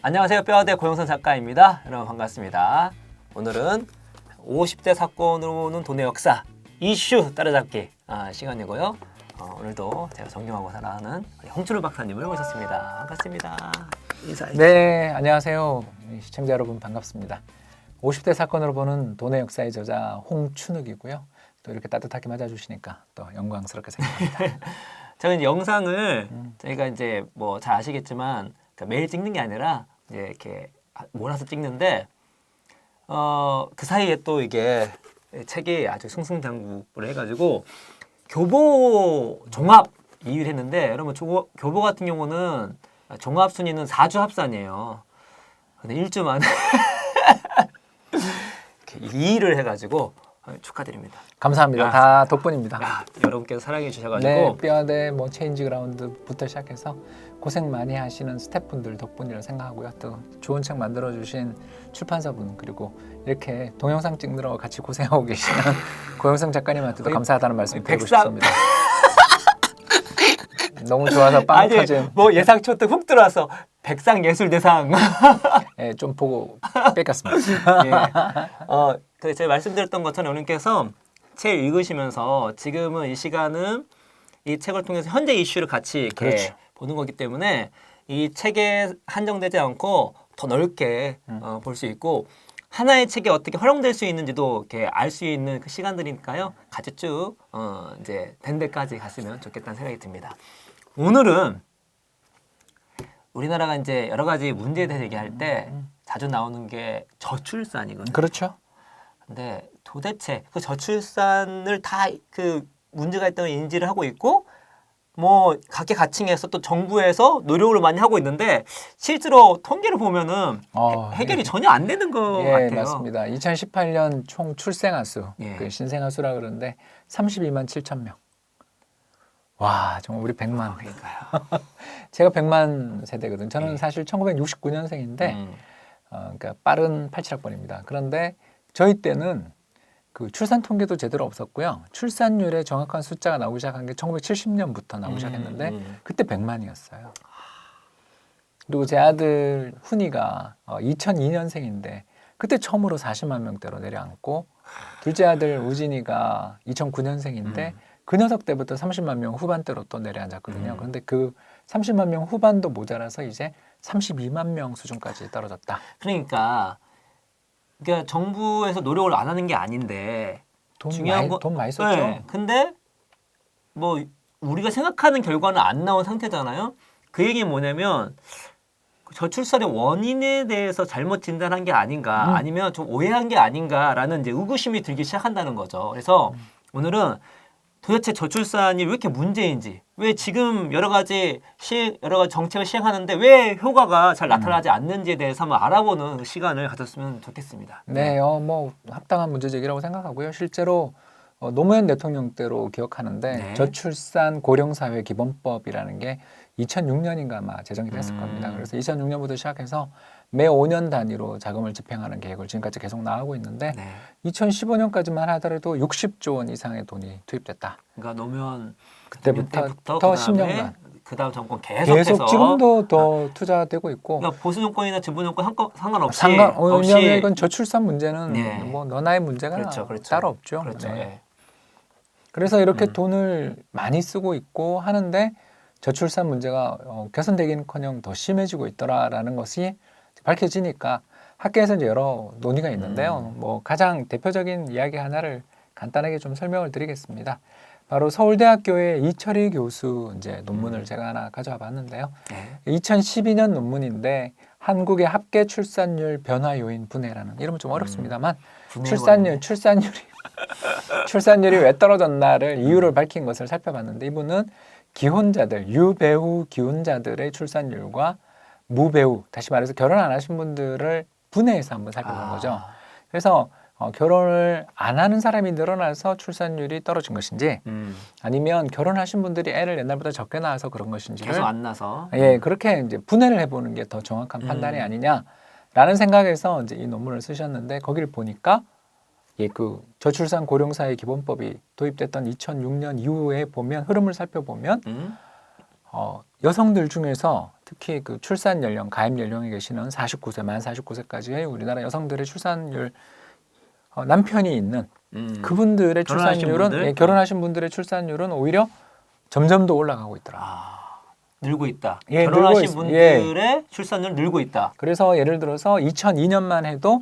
안녕하세요. 뼈아대 고영선 작가입니다. 여러분 반갑습니다. 오늘은 50대 사건으로는 돈의 역사 이슈 따라잡기 시간이고요. 오늘도 제가 존경하고 사랑하는 홍춘우 박사님을 모셨습니다. 반갑습니다. 인사해 주세요. 네, 안녕하세요. 시청자 여러분 반갑습니다. 50대 사건으로 보는 돈의 역사의 저자 홍춘욱이고요. 또 이렇게 따뜻하게 맞아주시니까 또 영광스럽게 생각합니다. 제가 이제 영상을 저희가 이제 뭐 잘 아시겠지만 매일 찍는 게 아니라 이제 이렇게 몰아서 찍는데 그 사이에 또 이게 책이 아주 승승장구를 해가지고 교보 종합 2위를 했는데 여러분 교보 같은 경우는 종합 순위는 4주 합산이에요. 근데 1주 만에 2위를 해가지고 축하드립니다. 감사합니다. 다 덕분입니다. 여러분께서 사랑해 주셔가지고 네, 뼈아대 뭐 체인지 그라운드부터 시작해서 고생 많이 하시는 스태프분들 덕분이라 생각하고요. 또 좋은 책 만들어주신 출판사분 그리고 이렇게 동영상 찍느라고 같이 고생하고 계시는 고영성 작가님한테도 감사하다는 말씀 드리고 싶습니다. 너무 좋아서 빵 터진. 뭐 예상치 못해 훅 들어와서 백상예술대상 네, 좀 보고 뺏겼습니다. 예. 제가 말씀드렸던 것처럼 여러분께서 책 읽으시면서 지금은 이 시간은 이 책을 통해서 현재 이슈를 같이 이렇게 그렇죠. 보는 거기 때문에 이 책에 한정되지 않고 더 넓게 볼 수 있고 하나의 책이 어떻게 활용될 수 있는지도 이렇게 알 수 있는 그 시간들이니까요. 같이 쭉 이제 된 데까지 갔으면 좋겠다는 생각이 듭니다. 오늘은 우리나라가 이제 여러 가지 문제에 대해서 얘기할 때 자주 나오는 게 저출산이거든요. 그렇죠. 근데 도대체 그 저출산을 다 그 문제가 있다는 걸 인지를 하고 있고 뭐 각계 가칭해서 또 정부에서 노력을 많이 하고 있는데 실제로 통계를 보면은 해결이 전혀 안 되는 것 같아요. 맞습니다. 2018년 총 출생아 수, 예. 그 신생아 수라 그러는데 32만 7천 명. 와, 정말 우리 100만. 그러니까요. 제가 100만 세대거든요. 저는 예. 사실 1969년생인데 그러니까 빠른 87학번입니다. 그런데 저희 때는 그 출산 통계도 제대로 없었고요. 출산율의 정확한 숫자가 나오기 시작한 게 1970년부터 나오기 시작했는데 그때 100만이었어요. 그리고 제 아들 훈이가 2002년생인데 그때 처음으로 40만 명대로 내려앉고 둘째 아들 우진이가 2009년생인데 그 녀석 때부터 30만 명 후반대로 또 내려앉았거든요. 그런데 그 30만 명 후반도 모자라서 이제 32만 명 수준까지 떨어졌다. 그러니까 정부에서 노력을 안 하는 게 아닌데 돈 많이 썼죠. 네. 근데 뭐 우리가 생각하는 결과는 안 나온 상태잖아요. 그 얘기는 뭐냐면 저출산의 원인에 대해서 잘못 진단한 게 아닌가 아니면 좀 오해한 게 아닌가라는 이제 의구심이 들기 시작한다는 거죠. 그래서 오늘은 도대체 저출산이 왜 이렇게 문제인지, 왜 지금 여러 가지 정책을 시행하는데 왜 효과가 잘 나타나지 않는지에 대해서 한번 알아보는 시간을 가졌으면 좋겠습니다. 네, 뭐 합당한 문제제기라고 생각하고요. 실제로 노무현 대통령 때로 기억하는데 네. 저출산 고령사회 기본법이라는 게 2006년인가 아마 제정이 됐을 겁니다. 그래서 2006년부터 시작해서 매 5년 단위로 자금을 집행하는 계획을 지금까지 계속 나가고 있는데 네. 2015년까지만 하더라도 60조 원 이상의 돈이 투입됐다. 그러니까 노무현 그때부터 더 더 10년간 그다음 정권 계속해서 계속 지금도 더 투자되고 있고 그러니까 보수 정권이나 진보 정권 상관없이 왜냐하면 이건 저출산 문제는 네. 뭐 너나의 문제가 그렇죠. 따로 없죠. 그렇죠. 네. 네. 그래서 이렇게 돈을 많이 쓰고 있고 하는데 저출산 문제가 개선되기는커녕 더 심해지고 있더라라는 것이 밝혀지니까 학계에서 이제 여러 논의가 있는데요. 뭐 가장 대표적인 이야기 하나를 간단하게 좀 설명을 드리겠습니다. 바로 서울대학교의 이철희 교수 이제 논문을 제가 하나 가져와 봤는데요. 네. 2012년 논문인데 한국의 합계 출산율 변화 요인 분해라는 이름은 좀 어렵습니다만 출산율이 왜 떨어졌나를 이유를 밝힌 것을 살펴봤는데 이분은 기혼자들, 유배우 기혼자들의 출산율과 무배우, 다시 말해서 결혼 안 하신 분들을 분해해서 한번 살펴본 거죠. 그래서 결혼을 안 하는 사람이 늘어나서 출산율이 떨어진 것인지 아니면 결혼하신 분들이 애를 옛날보다 적게 낳아서 그런 것인지를 계속 안 나서 그렇게 이제 분해를 해보는 게 더 정확한 판단이 아니냐라는 생각에서 이제 이 논문을 쓰셨는데 거기를 보니까 그 저출산 고령사회 기본법이 도입됐던 2006년 이후에 보면 흐름을 살펴보면 여성들 중에서 특히 그 출산 연령, 가입 연령에 계시는 49세, 만 49세까지의 우리나라 여성들의 출산율, 남편이 있는 그분들의 결혼하신 출산율은 분들? 결혼하신 분들의 출산율은 오히려 점점 더 올라가고 있더라. 늘고 있다. 예, 늘고 결혼하신 있습니다. 분들의 출산율 늘고 있다. 그래서 예를 들어서 2002년만 해도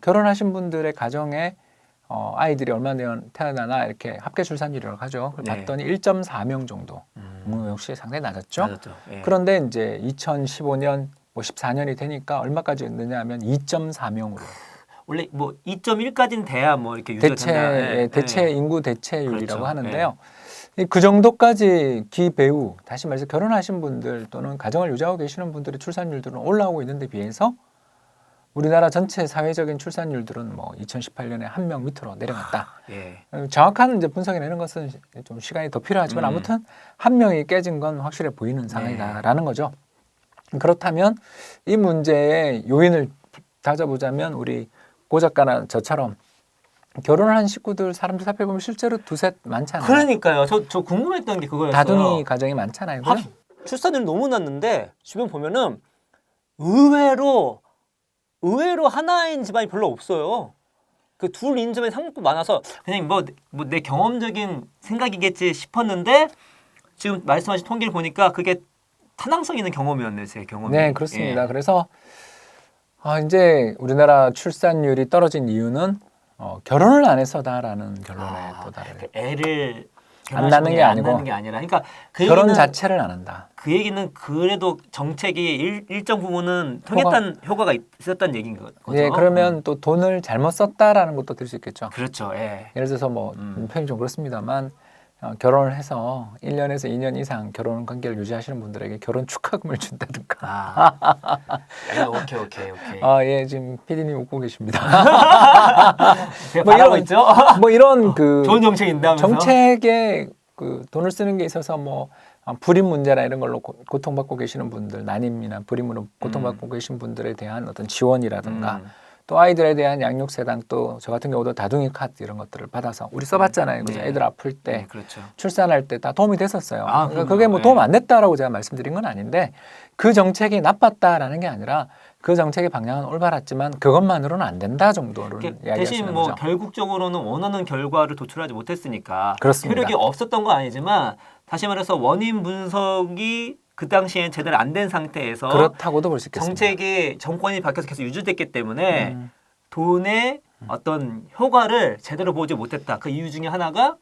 결혼하신 분들의 가정에 아이들이 얼마나 태어나나 이렇게 합계 출산율이라고 하죠. 그걸 네. 봤더니 1.4명 정도. 역시 상당히 낮았죠. 맞았죠. 예. 그런데 이제 2015년, 뭐 14년이 되니까 얼마까지 있느냐 하면 2.4명으로. 원래 뭐 2.1까지는 돼야 뭐 이렇게 유지가 된다. 예, 대체 예. 인구 대체율이라고 그렇죠. 하는데요. 그 정도까지 기배우, 다시 말해서 결혼하신 분들 또는 가정을 유지하고 계시는 분들의 출산율들은 올라오고 있는데 비해서 우리나라 전체 사회적인 출산율들은 뭐 2018년에 1명 밑으로 내려갔다. 예. 정확한 이제 분석이 내는 것은 좀 시간이 더 필요하지만 아무튼 1명이 깨진 건 확실해 보이는 상황이다라는 거죠. 그렇다면 이 문제의 요인을 따져보자면 우리 고 작가나 저처럼 결혼을 한 식구들 사람들 살펴보면 실제로 두셋 많잖아요. 그러니까요. 저 궁금했던 게 그거였어요. 다둥이 가정이 많잖아요. 그죠? 출산율 너무 낮는데 주변 보면은 의외로 하나인 집안이 별로 없어요. 그 둘 있는 집안이 상당히 많아서 그냥 뭐 내 경험적인 생각이겠지 싶었는데 지금 말씀하신 통계를 보니까 그게 타당성 있는 경험이었네요, 제 경험이. 네, 그렇습니다. 예. 그래서 이제 우리나라 출산율이 떨어진 이유는 결혼을 안 해서다라는 결론에 도달을. 애를 안 낳는 게 아니고 안 낳는 게 아니라, 그러니까 그 결혼 얘기는, 자체를 안 한다. 그 얘기는 그래도 정책이 일정 부분은 통했다는 효과가 있었다는 얘기인 거죠. 예, 그러면 또 돈을 잘못 썼다라는 것도 들 수 있겠죠. 그렇죠. 예. 예를 들어서 뭐 표현이 좀 그렇습니다만 결혼을 해서 1년에서 2년 이상 결혼 관계를 유지하시는 분들에게 결혼 축하금을 준다든가. 오케이. 예, 지금 PD님 웃고 계십니다. 제가 뭐 바라고 이런- 있죠. 뭐 이런 그 좋은 정책인데 하면서. 정책에 그 돈을 쓰는 게 있어서 뭐 불임 문제나 이런 걸로 고통받고 계시는 분들, 난임이나 불임으로 고통받고 계신 분들에 대한 어떤 지원이라든가 또 아이들에 대한 양육세당, 또 저 같은 경우도 다둥이 카드 이런 것들을 받아서 우리 써봤잖아요. 그죠? 네. 애들 아플 때 네, 그렇죠. 출산할 때 다 도움이 됐었어요. 아, 그러니까 그럼요. 그게 뭐 네. 도움 안 됐다라고 제가 말씀드린 건 아닌데 그 정책이 나빴다라는 게 아니라 그 정책의 방향은 올바랐지만 그것만으로는 안 된다 정도로는 이야기할 수 대신 있는 뭐 거죠. 결국적으로는 원하는 결과를 도출하지 못했으니까 그렇습니다. 효력이 없었던 건 아니지만 다시 말해서 원인 분석이 그 당시엔 제대로 안 된 상태에서 그렇다고도 볼 수 있겠습니다. 정책이 정권이 바뀌어서 계속 유지됐기 때문에 음. 돈의 어떤 효과를 제대로 보지 못했다. 그 이유 중에 하나가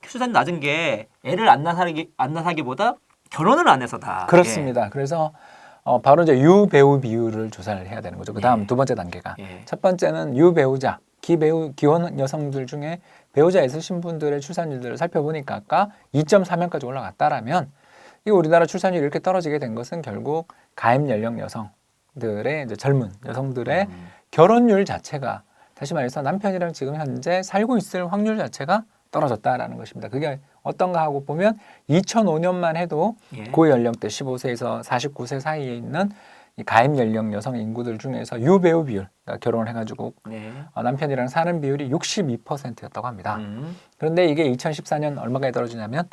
출산 낮은 게 애를 안 낳아기보다 결혼을 안 해서다. 그렇습니다. 그래서 바로 이제 유배우 비율을 조사를 해야 되는 거죠. 그 다음 예. 두 번째 단계가 예. 첫 번째는 유배우자, 기혼 여성들 중에 배우자 있으신 분들의 출산율들을 살펴보니까 아까 2.4명까지 올라갔다라면 이 우리나라 출산율이 이렇게 떨어지게 된 것은 결국 가입 연령 여성들의 이제 젊은 여성들의 결혼율 자체가 다시 말해서 남편이랑 지금 현재 살고 있을 확률 자체가 떨어졌다라는 것입니다. 그게 어떤가 하고 보면 2005년만 해도 예. 고연령대 15세에서 49세 사이에 있는 이 가입 연령 여성 인구들 중에서 유배우 비율, 그러니까 결혼을 해가지고 네. 남편이랑 사는 비율이 62%였다고 합니다. 음. 그런데 이게 2014년 얼마까지 떨어지냐면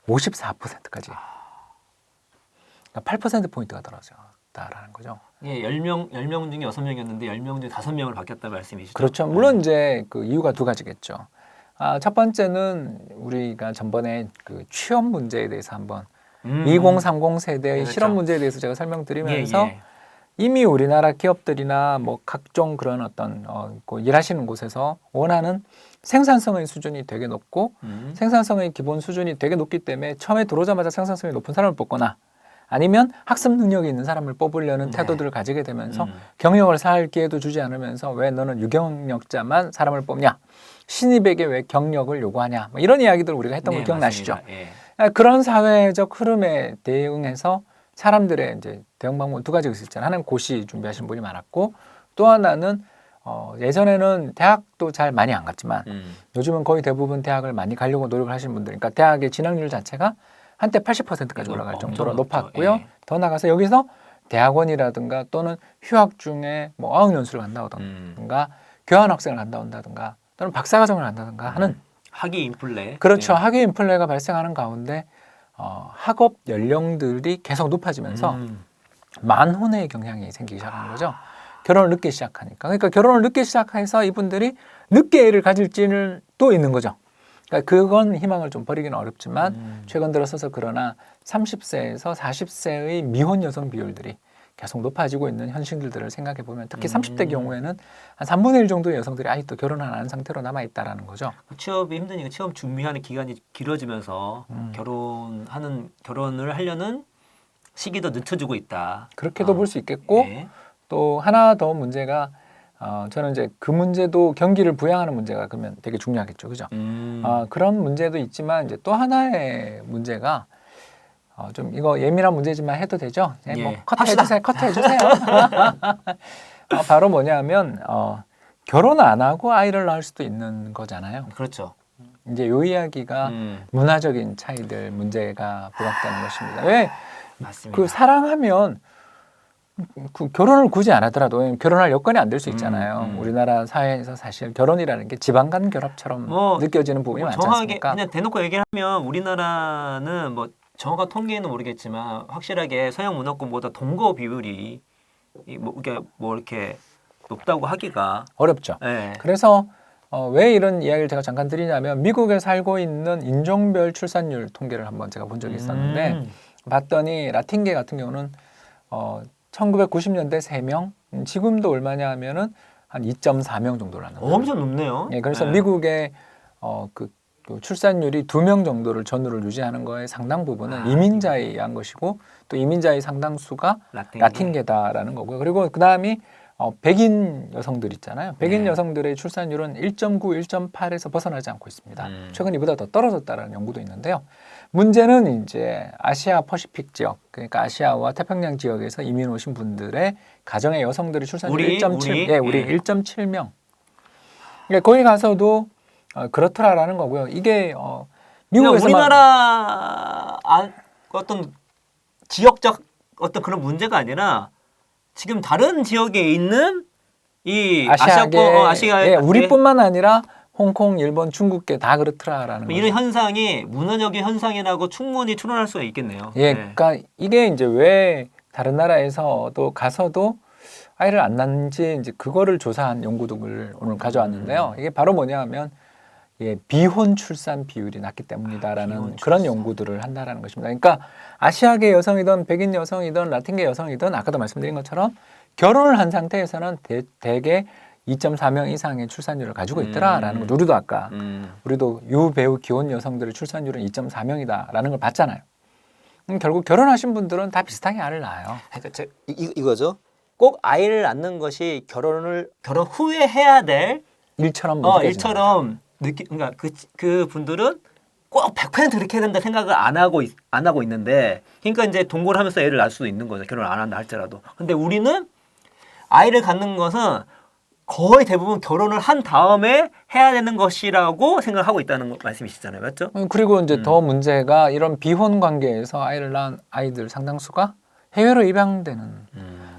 54%까지. 그러니까 8%포인트가 떨어졌다라는 거죠. 예, 10명 중에 6명이었는데 10명 중에 5명으로 바뀌었다는 말씀이시죠? 그렇죠. 물론 이제 그 이유가 두 가지겠죠. 첫 번째는 우리가 전번에 그 취업 문제에 대해서 한번 2030 세대의 그렇죠. 실업 문제에 대해서 제가 설명드리면서 예. 이미 우리나라 기업들이나 뭐 각종 그런 어떤 그 일하시는 곳에서 원하는 생산성의 수준이 되게 높고 생산성의 기본 수준이 되게 높기 때문에 처음에 들어오자마자 생산성이 높은 사람을 뽑거나 아니면 학습 능력이 있는 사람을 뽑으려는 네. 태도들을 가지게 되면서 경력을 쌓을 기회도 주지 않으면서 왜 너는 유경력자만 사람을 뽑냐, 신입에게 왜 경력을 요구하냐, 뭐 이런 이야기들 우리가 했던 거 기억나시죠? 예. 그런 사회적 흐름에 대응해서 사람들의 이제 대응 방법은 두 가지가 있었잖아요. 하나는 고시 준비하시는 분이 많았고 또 하나는 예전에는 대학도 잘 많이 안 갔지만 요즘은 거의 대부분 대학을 많이 가려고 노력을 하시는 분들, 그러니까 대학의 진학률 자체가 한때 80%까지 올라갈 정도로 높았고요. 예. 더 나가서 여기서 대학원이라든가 또는 휴학 중에 뭐 어학연수를 간다든가 교환학생을 간다든가 또는 박사과정을 간다든가 하는 학위 인플레. 그렇죠. 예. 학위 인플레가 발생하는 가운데 학업 연령들이 계속 높아지면서 만혼의 경향이 생기기 시작한 거죠. 결혼을 늦게 시작하니까. 그러니까 결혼을 늦게 시작해서 이분들이 늦게 애를 가질지는 또 있는 거죠. 그러니까 그건 희망을 좀 버리기는 어렵지만 최근 들어서서 그러나 30세에서 40세의 미혼 여성 비율들이 계속 높아지고 있는 현실들을 생각해 보면 특히 30대 경우에는 한 3분의 1 정도의 여성들이 아직도 결혼을 안 한 상태로 남아있다라는 거죠. 취업이 힘드니까 취업 준비하는 기간이 길어지면서 결혼을 하려는 시기도 늦춰지고 있다. 그렇게도 볼 수 있겠고 네. 또 하나 더 문제가 저는 이제 그 문제도 경기를 부양하는 문제가 그러면 되게 중요하겠죠, 그죠? 그런 문제도 있지만 이제 또 하나의 문제가 좀 이거 예민한 문제지만 해도 되죠? 네, 뭐 예. 커트해주세요, 커트해주세요. 바로 뭐냐면 결혼 안 하고 아이를 낳을 수도 있는 거잖아요. 그렇죠. 이제 요 이야기가 문화적인 차이들 문제가 부각되는 것입니다. 왜? 맞습니다. 그 사랑하면 그 결혼을 굳이 안 하더라도 결혼할 여건이 안 될 수 있잖아요. 우리나라 사회에서 사실 결혼이라는 게 지방간 결합처럼 느껴지는 부분이 많지 정확하게 않습니까? 그냥 대놓고 얘기하면 우리나라는 뭐 정확한 통계는 모르겠지만 확실하게 서양 문화권보다 동거 비율이 이렇게 높다고 하기가 어렵죠. 네. 그래서 왜 이런 이야기를 제가 잠깐 드리냐면 미국에 살고 있는 인종별 출산율 통계를 한번 제가 본 적이 있었는데 봤더니 라틴계 같은 경우는 1990년대 3명, 지금도 얼마냐 하면은 한 2.4명 정도 나는 거예요. 엄청 높네요. 예, 그래서 네. 미국의 그 출산율이 2명 정도를 전후를 유지하는 거에 상당 부분은 이민자에 의한 것이고 또 이민자의 상당수가 라틴계다라는 거고요. 그리고 그다음이 백인 여성들 있잖아요. 백인 네. 여성들의 출산율은 1.9, 1.8에서 벗어나지 않고 있습니다. 최근 이보다 더 떨어졌다는 연구도 있는데요. 문제는 이제 아시아 퍼시픽 지역, 그러니까 아시아와 태평양 지역에서 이민 오신 분들의 가정의 여성들의 출산율이 1.7, 예, 우리 1.7명. 그러니까 거기 가서도 그렇더라라는 거고요. 이게 미국에서만 우리나라 어떤 지역적 어떤 그런 문제가 아니라 지금 다른 지역에 있는 이 아시아 예, 우리뿐만 아니라 홍콩, 일본, 중국계 다 그렇더라라는 이런 거죠. 현상이 문화적인 현상이라고 충분히 추론할 수가 있겠네요. 예, 네. 그러니까 이게 이제 왜 다른 나라에서도 가서도 아이를 안 낳는지 이제 그거를 조사한 연구들을 오늘 가져왔는데요. 이게 바로 뭐냐하면 비혼 출산 비율이 낮기 때문이다라는 그런 연구들을 한다라는 것입니다. 그러니까 아시아계 여성이든 백인 여성이든 라틴계 여성이든 아까도 말씀드린 것처럼 결혼을 한 상태에서는 대개 2.4명 이상의 출산율을 가지고 있더라라는 거. 우리도 아까 우리도 유배우 기혼 여성들의 출산율은 2.4명이다라는 걸 봤잖아요. 결국 결혼하신 분들은 다 비슷하게 아이를 낳아요. 그러니까 이거죠. 꼭 아이를 낳는 것이 결혼 후에 해야 될 일처럼 일처럼 그러니까 그 분들은 꼭 100% 그렇게 해야 된다 생각을 안 하고 있는데, 그러니까 이제 동거를 하면서 애를 낳을 수도 있는 거죠. 결혼 안 한다 할지라도. 근데 우리는 아이를 갖는 것은 거의 대부분 결혼을 한 다음에 해야 되는 것이라고 생각하고 있다는 말씀이시잖아요, 맞죠? 그리고 이제 더 문제가 이런 비혼 관계에서 아이를 낳은 아이들 상당수가 해외로 입양되는.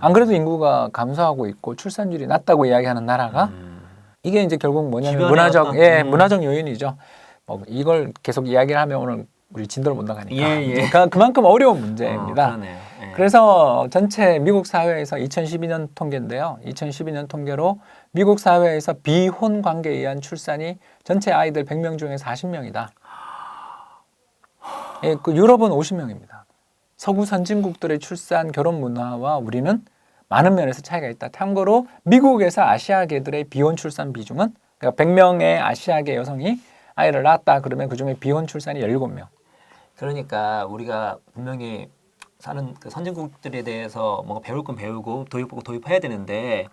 안 그래도 인구가 감소하고 있고 출산율이 낮다고 이야기하는 나라가 이게 이제 결국 뭐냐면 문화적 요인이죠. 이걸 계속 이야기를 하면 오늘 우리 진도를 못 나가니까 그만큼 어려운 문제입니다. 그래서 전체 미국 사회에서 2012년 통계인데요. 2012년 통계로 미국 사회에서 비혼 관계에 의한 출산이 전체 아이들 100명 중에 40명이다. 예, 그 유럽은 50명입니다. 서구 선진국들의 출산 결혼 문화와 우리는 많은 면에서 차이가 있다. 참고로 미국에서 아시아계들의 비혼 출산 비중은 그러니까 100명의 아시아계 여성이 아이를 낳았다 그러면 그중에 비혼 출산이 17명. 그러니까 우리가 분명히 사는 그 선진국들에 대해서 뭔가 배울 건 배우고 도입해야 되는데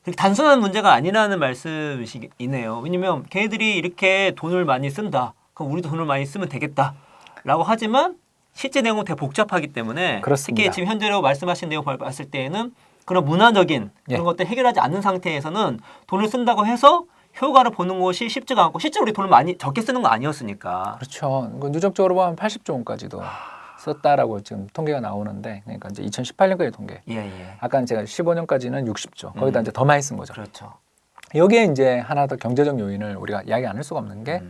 그렇게 단순한 문제가 아니라는 말씀이네요. 왜냐면 걔네들이 이렇게 돈을 많이 쓴다. 그럼 우리도 돈을 많이 쓰면 되겠다라고 하지만 실제 내용은 되게 복잡하기 때문에 그렇습니다. 특히 지금 현재로 말씀하신 내용 봤을 때에는 그런 문화적인 그런 것들 해결하지 않는 상태에서는 돈을 쓴다고 해서 효과를 보는 것이 쉽지가 않고 실제로 우리 돈을 많이 적게 쓰는 거 아니었으니까. 그렇죠. 누적적으로 보면 80조 원까지도 썼다라고 지금 통계가 나오는데 그러니까 이제 2018년까지 통계. 아까 제가 15년까지는 60조. 거기다 이제 더 많이 쓴 거죠. 그렇죠. 여기에 이제 하나 더 경제적 요인을 우리가 이야기 안 할 수가 없는 게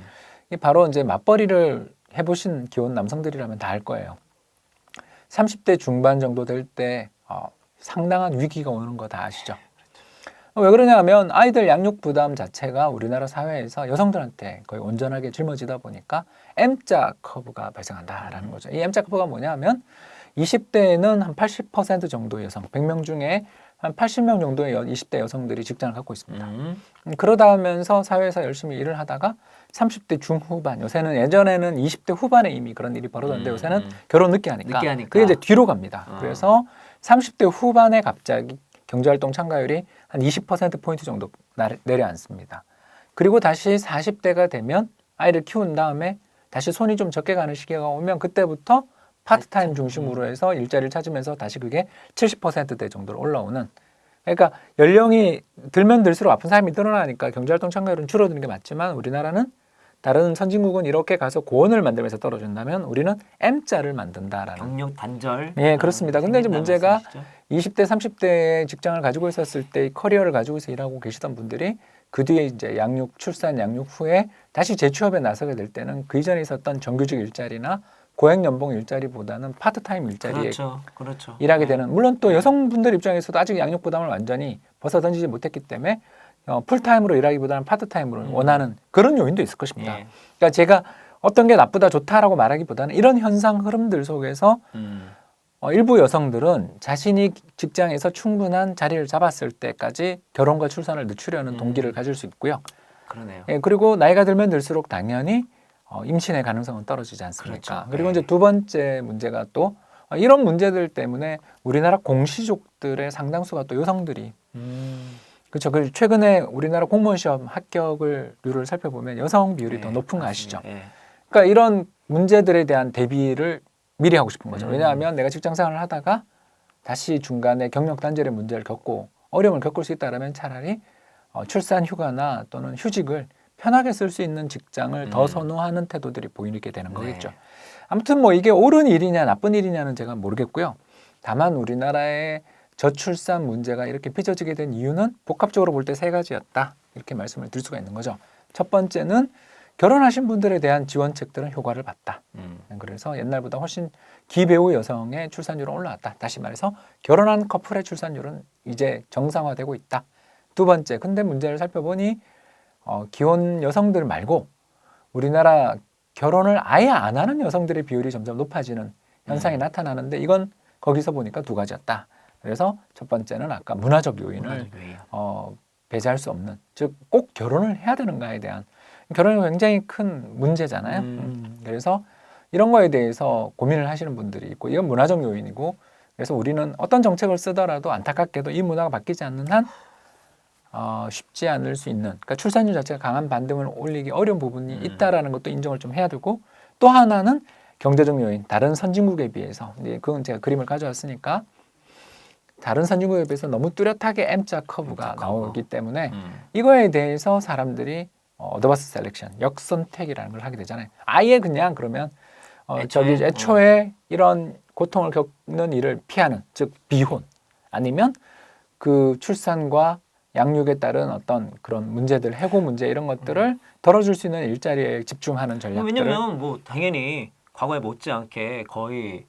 바로 이제 맞벌이를 해보신 기혼 남성들이라면 다 알 거예요. 30대 중반 정도 될 때 상당한 위기가 오는 거 다 아시죠? 왜 그러냐 하면 아이들 양육 부담 자체가 우리나라 사회에서 여성들한테 거의 온전하게 짊어지다 보니까 M자 커브가 발생한다라는 거죠. 이 M자 커브가 뭐냐 하면 20대에는 한 80% 정도 여성, 100명 중에 한 80명 정도의 20대 여성들이 직장을 갖고 있습니다. 그러다 하면서 사회에서 열심히 일을 하다가 30대 중후반, 요새는 예전에는 20대 후반에 이미 그런 일이 벌어졌는데 요새는 결혼 늦게 하니까 그게 이제 뒤로 갑니다. 그래서 30대 후반에 갑자기 경제활동 참가율이 한 20%포인트 정도 내려앉습니다. 그리고 다시 40대가 되면 아이를 키운 다음에 다시 손이 좀 적게 가는 시기가 오면 그때부터 파트타임 중심으로 해서 일자리를 찾으면서 다시 그게 70%대 정도로 올라오는, 그러니까 연령이 들면 들수록 아픈 사람이 늘어나니까 경제활동 참가율은 줄어드는 게 맞지만 우리나라는 다른 선진국은 이렇게 가서 고원을 만들면서 떨어진다면 우리는 M자를 만든다라는. 경력 단절. 예, 그렇습니다. 근데 이제 문제가 20대, 30대의 직장을 가지고 있었을 때 커리어를 가지고 있어 일하고 계시던 분들이 그 뒤에 이제 양육, 출산, 양육 후에 다시 재취업에 나서게 될 때는 그 이전에 있었던 정규직 일자리나 고액 연봉 일자리보다는 파트타임 일자리에 그렇죠. 일하게 되는, 물론 또 여성분들 입장에서도 아직 양육 부담을 완전히 벗어던지지 못했기 때문에 풀타임으로 일하기보다는 파트타임으로 원하는 그런 요인도 있을 것입니다. 예. 그러니까 제가 어떤 게 나쁘다 좋다라고 말하기보다는 이런 현상 흐름들 속에서 일부 여성들은 자신이 직장에서 충분한 자리를 잡았을 때까지 결혼과 출산을 늦추려는 동기를 가질 수 있고요. 그러네요. 예, 그리고 나이가 들면 들수록 당연히 임신의 가능성은 떨어지지 않습니까? 그렇죠. 그리고 이제 두 번째 문제가 또 이런 문제들 때문에 우리나라 공시족들의 상당수가 또 여성들이 그렇죠. 그 최근에 우리나라 공무원 시험 합격률을 살펴보면 여성 비율이 더 높은 거 아시죠? 그러니까 이런 문제들에 대한 대비를 미리 하고 싶은 거죠. 왜냐하면 내가 직장 생활을 하다가 다시 중간에 경력 단절의 문제를 겪고 어려움을 겪을 수 있다면 차라리 출산 휴가나 또는 휴직을 편하게 쓸 수 있는 직장을 더 선호하는 태도들이 보이게 되는 거겠죠. 아무튼 뭐 이게 옳은 일이냐 나쁜 일이냐는 제가 모르겠고요. 다만 우리나라의 저출산 문제가 이렇게 빚어지게 된 이유는 복합적으로 볼 때 세 가지였다. 이렇게 말씀을 드릴 수가 있는 거죠. 첫 번째는 결혼하신 분들에 대한 지원책들은 효과를 봤다. 그래서 옛날보다 훨씬 기배우 여성의 출산율은 올라왔다. 다시 말해서 결혼한 커플의 출산율은 이제 정상화되고 있다. 두 번째, 근데 문제를 살펴보니 기혼 여성들 말고 우리나라 결혼을 아예 안 하는 여성들의 비율이 점점 높아지는 현상이 나타나는데 이건 거기서 보니까 두 가지였다. 그래서 첫 번째는 아까 문화적 요인을 배제할 수 없는, 즉 꼭 결혼을 해야 되는가에 대한, 결혼이 굉장히 큰 문제잖아요. 그래서 이런 거에 대해서 고민을 하시는 분들이 있고 이건 문화적 요인이고, 그래서 우리는 어떤 정책을 쓰더라도 안타깝게도 이 문화가 바뀌지 않는 한 쉽지 않을 수 있는, 그러니까 출산율 자체가 강한 반등을 올리기 어려운 부분이 있다라는 것도 인정을 좀 해야 되고, 또 하나는 경제적 요인, 다른 선진국에 비해서, 그건 제가 그림을 가져왔으니까 다른 선진국에 비해서 너무 뚜렷하게 M자 커브가 나오기 때문에 이거에 대해서 사람들이 어드버스 셀렉션, 역선택이라는 걸 하게 되잖아요. 아예 그냥 그러면 애초에 이런 고통을 겪는 일을 피하는, 즉 비혼 아니면 그 출산과 양육에 따른 어떤 그런 문제들, 해고 문제 이런 것들을 덜어줄 수 있는 일자리에 집중하는 전략들을. 왜냐면 뭐 당연히 과거에 못지않게 거의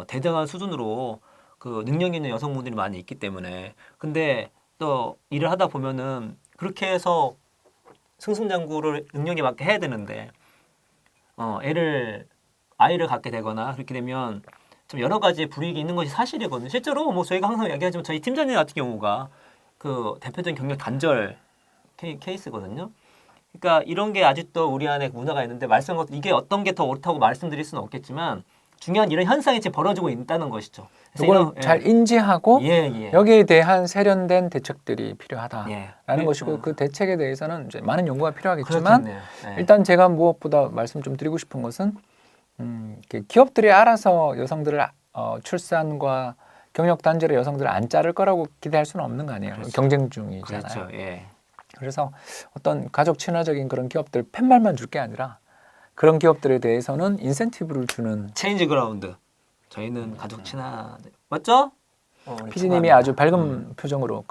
대등한 수준으로 그 능력 있는 여성분들이 많이 있기 때문에, 근데 또 일을 하다 보면은 그렇게 해서 승승장구를 능력에 맞게 해야 되는데 아이를 갖게 되거나 그렇게 되면 좀 여러 가지 불이익이 있는 것이 사실이거든요. 실제로 뭐 저희가 항상 얘기하지만 저희 팀장님 같은 경우가 그 대표적인 경력 단절 케이스거든요. 그러니까 이런 게 아직도 우리 안에 문화가 있는데 말씀한 것도 이게 어떤 게 더 옳다고 말씀드릴 수는 없겠지만 중요한 이런 현상이 지금 벌어지고 있다는 것이죠. 그걸 잘 인지하고 여기에 대한 세련된 대책들이 필요하다라는 것이고, 그 대책에 대해서는 이제 많은 연구가 필요하겠지만 일단 제가 무엇보다 말씀 좀 드리고 싶은 것은 기업들이 알아서 여성들을 출산과 경력 단절의 여성들을 안 자를 거라고 기대할 수는 없는 거 아니에요. 경쟁 중이잖아요. 그래서 어떤 가족 친화적인 그런 기업들 팻말만 줄 게 아니라 그런 기업들에 대해서는 인센티브를 주는. 체인지 그라운드. 저희는 가족 친화 맞죠? PD님이 아주 밝은 표정으로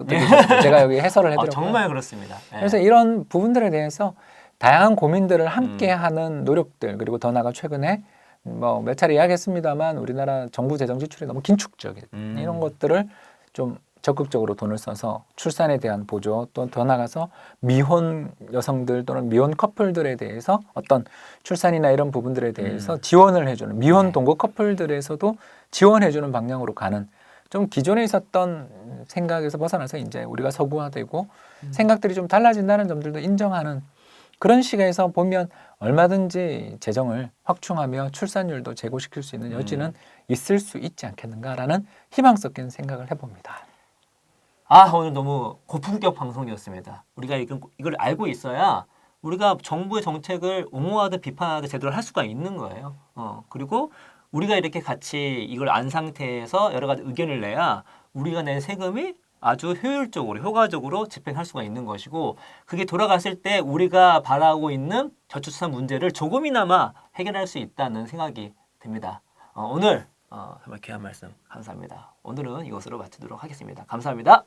제가 여기 해설을 해드렸고요. 정말 그렇습니다. 그래서 이런 부분들에 대해서 다양한 고민들을 함께하는 노력들 그리고 더 나아가 최근에 뭐 몇 차례 이야기했습니다만 우리나라 정부 재정 지출이 너무 긴축적인 이런 것들을 좀 적극적으로 돈을 써서 출산에 대한 보조 또 더 나가서 미혼 여성들 또는 미혼 커플들에 대해서 어떤 출산이나 이런 부분들에 대해서 지원을 해주는 미혼 동거 커플들에서도 지원해주는 방향으로 가는 좀 기존에 있었던 생각에서 벗어나서 이제 우리가 서구화되고 생각들이 좀 달라진다는 점들도 인정하는 그런 시각에서 보면 얼마든지 재정을 확충하며 출산율도 제고시킬 수 있는 여지는 있을 수 있지 않겠는가라는 희망 섞인 생각을 해봅니다. 아, 오늘 너무 고품격 방송이었습니다. 우리가 이걸 알고 있어야 우리가 정부의 정책을 옹호하든 비판하든 제대로 할 수가 있는 거예요. 그리고 우리가 이렇게 같이 이걸 안 상태에서 여러 가지 의견을 내야 우리가 낸 세금이 아주 효율적으로, 효과적으로 집행할 수가 있는 것이고 그게 돌아갔을 때 우리가 바라고 있는 저출산 문제를 조금이나마 해결할 수 있다는 생각이 듭니다. 오늘 정말 귀한 말씀 감사합니다. 오늘은 이것으로 마치도록 하겠습니다. 감사합니다.